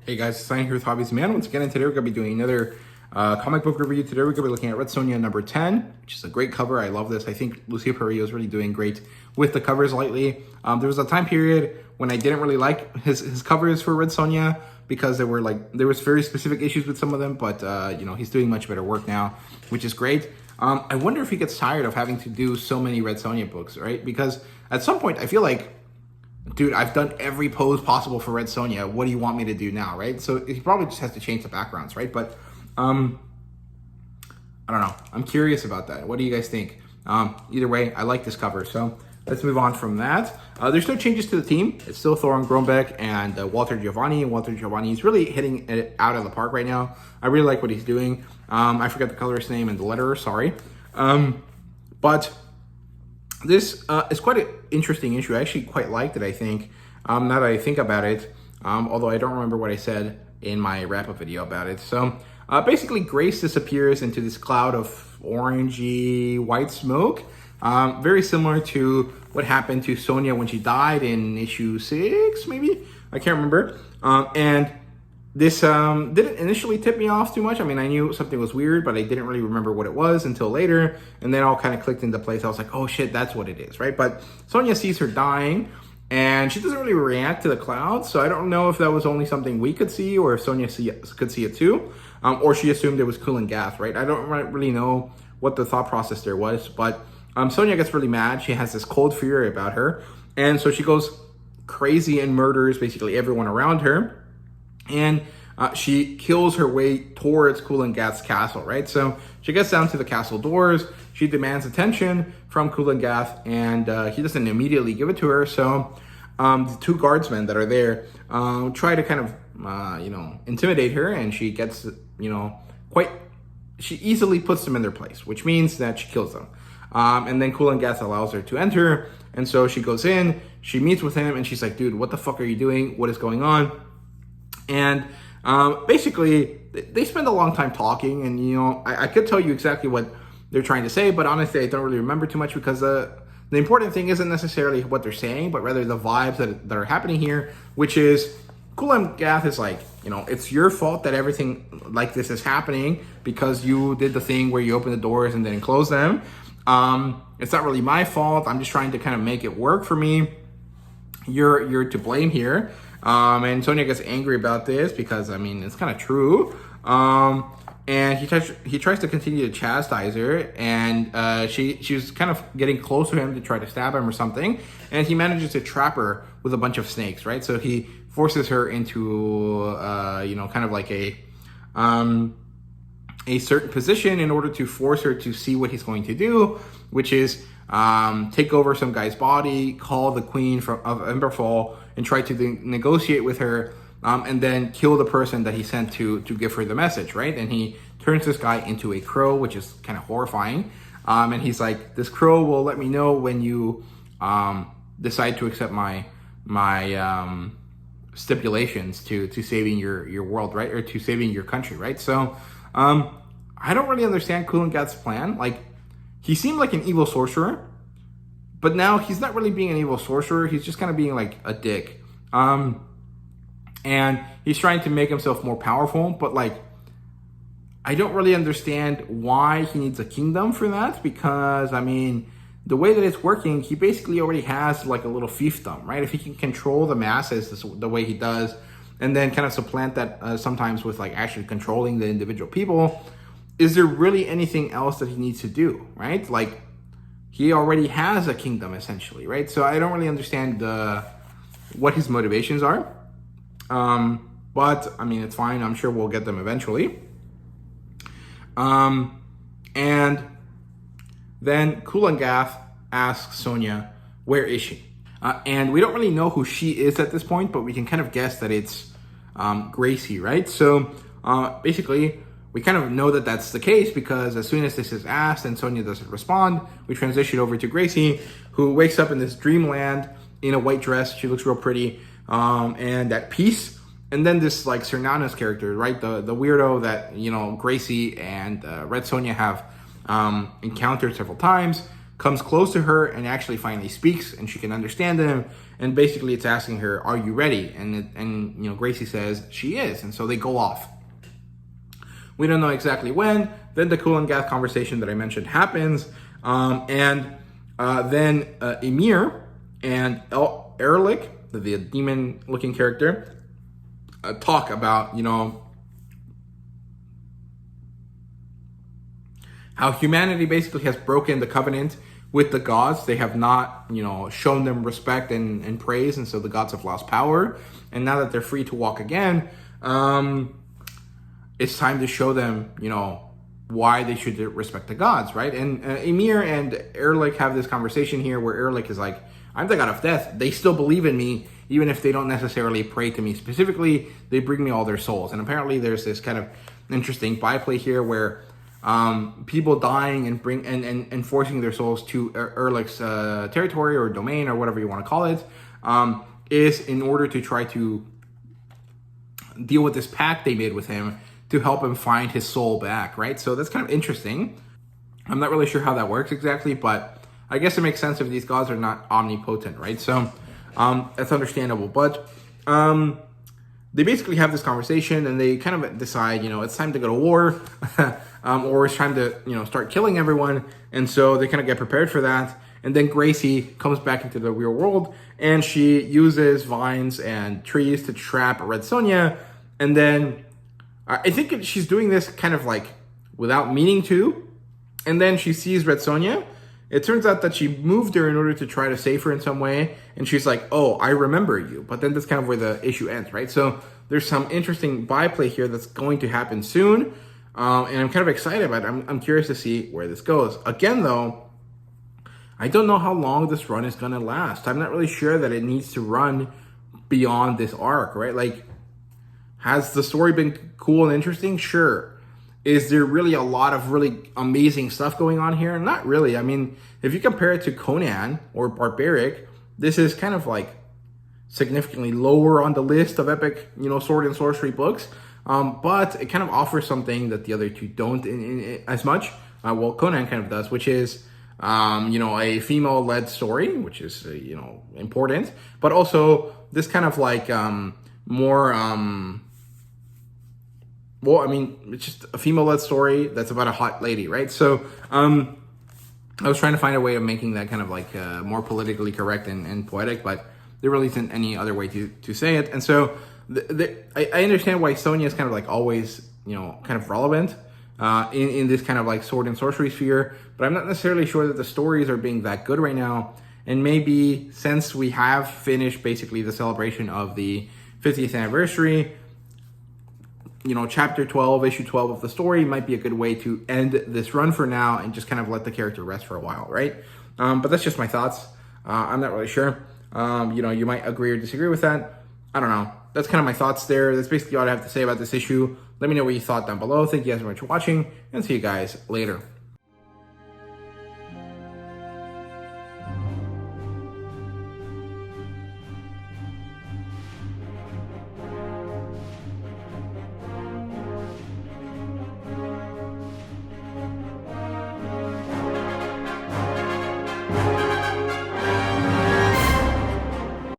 Hey guys, it's Sign here with HobbiesofaMan. Once again, and today we're going to be doing another comic book review. Today we're going to be looking at Red Sonja number 10, which is a great cover. I love this. I think Lucia Perillo is really doing great with the covers lately. There was a time period when I didn't really like his covers for Red Sonja because there was very specific issues with some of them, but he's doing much better work now, which is great. I wonder if he gets tired of having to do so many Red Sonja books, right? Because at some point I feel like, dude, I've done every pose possible for Red Sonja. What do you want me to do now, right? So he probably just has to change the backgrounds, right? But I don't know. I'm curious about that. What do you guys think? Either way, I like this cover. So let's move on from that. There's no changes to the team. It's still Thoran Grönbeck and Walter Giovanni. Walter Giovanni is really hitting it out of the park right now. I really like what he's doing. I forgot the colorist's name and the letterer, sorry. But this is quite an interesting issue. I actually quite liked it, I think, now that I think about it, although I don't remember what I said in my wrap-up video about it. So basically, Grace disappears into this cloud of orangey white smoke, very similar to what happened to Sonja when she died in issue 6, maybe? I can't remember. And this didn't initially tip me off too much. I mean, I knew something was weird, but I didn't really remember what it was until later. And then all kind of clicked into place. I was like, oh shit, that's what it is, right? But Sonja sees her dying, and she doesn't really react to the clouds. So I don't know if that was only something we could see, or if Sonja could see it too. Or she assumed it was Kulan Gath, right? I don't really know what the thought process there was. But Sonja gets really mad. She has this cold fury about her. And so she goes crazy and murders basically everyone around her. And she kills her way towards Kulan Gath's castle, right? So she gets down to the castle doors. She demands attention from Kulan Gath, and he doesn't immediately give it to her. So the two guardsmen that are there try to kind of, intimidate her, and she gets, she easily puts them in their place, which means that she kills them. And then Kulan Gath allows her to enter, and so she goes in, she meets with him, and she's like, dude, what the fuck are you doing? What is going on? And basically, they spend a long time talking, and, I could tell you exactly what they're trying to say, but honestly, I don't really remember too much because the important thing isn't necessarily what they're saying, but rather the vibes that are happening here, which is Kulan Gath is like, it's your fault that everything like this is happening because you did the thing where you open the doors and then close them. It's not really my fault. I'm just trying to kind of make it work for me. You're to blame here. And Sonja gets angry about this because, I mean, it's kind of true. And he tries to continue to chastise her, and she was kind of getting close to him to try to stab him or something, and he manages to trap her with a bunch of snakes, right? So he forces her into, kind of like a certain position in order to force her to see what he's going to do, which is take over some guy's body, call the queen of Emberfall, and try to negotiate with her, and then kill the person that he sent to give her the message, right? And he turns this guy into a crow, which is kind of horrifying. And he's like, this crow will let me know when you decide to accept my stipulations to saving your world, right? Or to saving your country, right? So I don't really understand Kulan Gath's plan. Like, he seemed like an evil sorcerer, but now he's not really being an evil sorcerer. He's just kind of being like a dick. And he's trying to make himself more powerful, but like, I don't really understand why he needs a kingdom for that, because I mean, the way that it's working, he basically already has like a little fiefdom, right? If he can control the masses the way he does, and then kind of supplant that sometimes with like actually controlling the individual people, is there really anything else that he needs to do, right? Like, he already has a kingdom essentially, right? So I don't really understand what his motivations are. But I mean, it's fine. I'm sure we'll get them eventually. And then Kulan Gath asks Sonja, where is she? And we don't really know who she is at this point, but we can kind of guess that it's Gracie, right? So basically, we kind of know that that's the case because as soon as this is asked and Sonja doesn't respond, we transition over to Gracie, who wakes up in this dreamland in a white dress. She looks real pretty, and at peace. And then this like Cernanos character, right? The weirdo that, Gracie and Red Sonja have encountered several times. comes close to her and actually finally speaks, and she can understand him. And basically it's asking her, are you ready? And you know, Gracie says she is. And so they go off. We don't know exactly when. Then the Cool and Gath conversation that I mentioned happens. Then Emir and Erlich, the demon-looking character, talk about, you know, how humanity basically has broken the covenant with the gods. They have not, you know, shown them respect and praise, and so the gods have lost power. And now that they're free to walk again, it's time to show them, you know, why they should respect the gods, right? And Emir and Erlich have this conversation here where Erlich is like, I'm the god of death. They still believe in me, even if they don't necessarily pray to me specifically. They bring me all their souls. And apparently there's this kind of interesting byplay here where people dying and forcing their souls to Erlich's territory or domain or whatever you want to call it, is in order to try to deal with this pact they made with him to help him find his soul back, right? So that's kind of interesting. I'm not really sure how that works exactly, but I guess it makes sense if these gods are not omnipotent, right? So that's understandable. But they basically have this conversation and they kind of decide, you know, it's time to go to war or it's time to, you know, start killing everyone. And so they kind of get prepared for that. And then Gracie comes back into the real world and she uses vines and trees to trap Red Sonja. And then I think she's doing this kind of like without meaning to. And then she sees Red Sonja. It turns out that she moved her in order to try to save her in some way. And she's like, oh, I remember you. But then that's kind of where the issue ends, right? So there's some interesting byplay here that's going to happen soon. And I'm kind of excited about it. I'm curious to see where this goes. Again, though, I don't know how long this run is going to last. I'm not really sure that it needs to run beyond this arc, right? Like, has the story been cool and interesting? Sure. Is there really a lot of really amazing stuff going on here? Not really. I mean, if you compare it to Conan or Barbaric, this is kind of like significantly lower on the list of epic, you know, sword and sorcery books. But it kind of offers something that the other two don't in as much. Well, Conan kind of does, which is, you know, a female-led story, which is, you know, important. But also this kind of like more... well, I mean, it's just a female-led story that's about a hot lady, right? So I was trying to find a way of making that kind of like more politically correct and poetic, but there really isn't any other way to say it. And so I understand why Sonja is kind of like always, you know, kind of relevant in this kind of like sword and sorcery sphere, but I'm not necessarily sure that the stories are being that good right now. And maybe since we have finished basically the celebration of the 50th anniversary, you know, chapter 12, issue 12 of the story might be a good way to end this run for now and just kind of let the character rest for a while, right? But that's just my thoughts. I'm not really sure. You know, you might agree or disagree with that. I don't know. That's kind of my thoughts there. That's basically all I have to say about this issue. Let me know what you thought down below. Thank you guys very much for watching, and see you guys later.